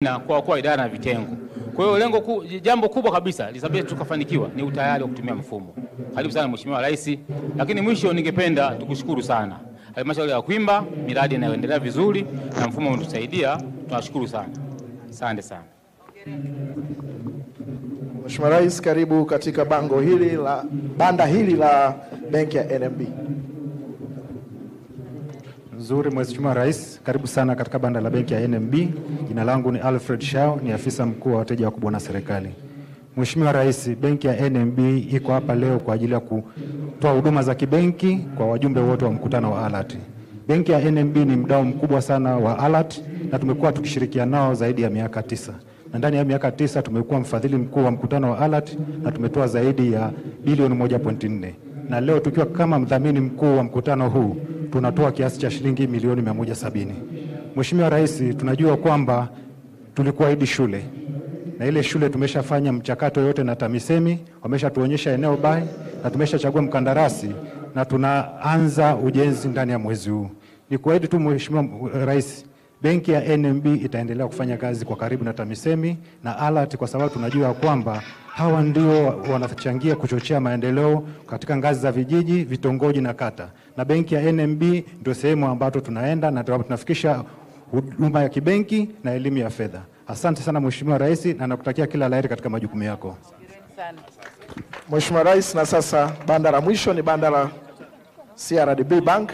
na kwa idara na vitengo. Kwa hiyo jambo kubwa kabisa lisababisha tukafanikiwa ni utayari wa kutumia mfumo. Karibu sana Mheshimiwa Rais. Lakini mwisho ningependa tukushukuru sana Halmashauri ya Kwimba, miradi inayoendelea vizuri na mfumo unatusaidia, tunashukuru sana. Asante sana. Mheshimiwa Rais, karibu katika banda hili la benki ya NMB. Nzuri Mheshimiwa Rais, karibu sana katika banda la benki ya NMB. Jina langu ni Alfred Shao, ni afisa mkuu wa wateja wakubwa na serikali. Mheshimiwa Rais, benki ya NMB iko hapa leo kwa ajili ya kutoa huduma za kibenki kwa wajumbe wote wa mkutano wa ALAT. Benki ya NMB ni mdau mkubwa sana wa ALAT na tumekuwa tukishirikiana nao zaidi ya miaka 9. Na ndani ya miaka 9 tumekuwa mfadhili mkuu wa mkutano wa ALAT na tumetoa zaidi ya bilioni 1.4. Na leo tukiwa kama mdhamini mkuu wa mkutano huu tunatoa kiasi cha shilingi milioni 170. Mheshimiwa Rais, tunajua kwamba tulikuahidi shule. Na ile shule tumeshafanya mchakato yote na TAMISEMI, wameshatuonyesha eneo bai na tumeshachagua mkandarasi na tunaanza ujenzi ndani ya mwezi huu. Nikuahidi tu Mheshimiwa Rais, benki ya NMB itaendelea kufanya kazi kwa karibu na TAMISEMI na ALAT kwa sababu tunajua kwamba hawa ndio wanachangia kuchochea maendeleo katika ngazi za vijiji, vitongoji na kata. Na benki ya NMB ndio sehemu ambapo tunaenda na tunafikisha huduma ya kibenki na elimu ya fedha. Asante sana Mheshimiwa Rais na nakutakia kila laheri katika majukumu yako. Mheshimiwa Rais, na sasa banda la mwisho ni banda la CRDB Bank.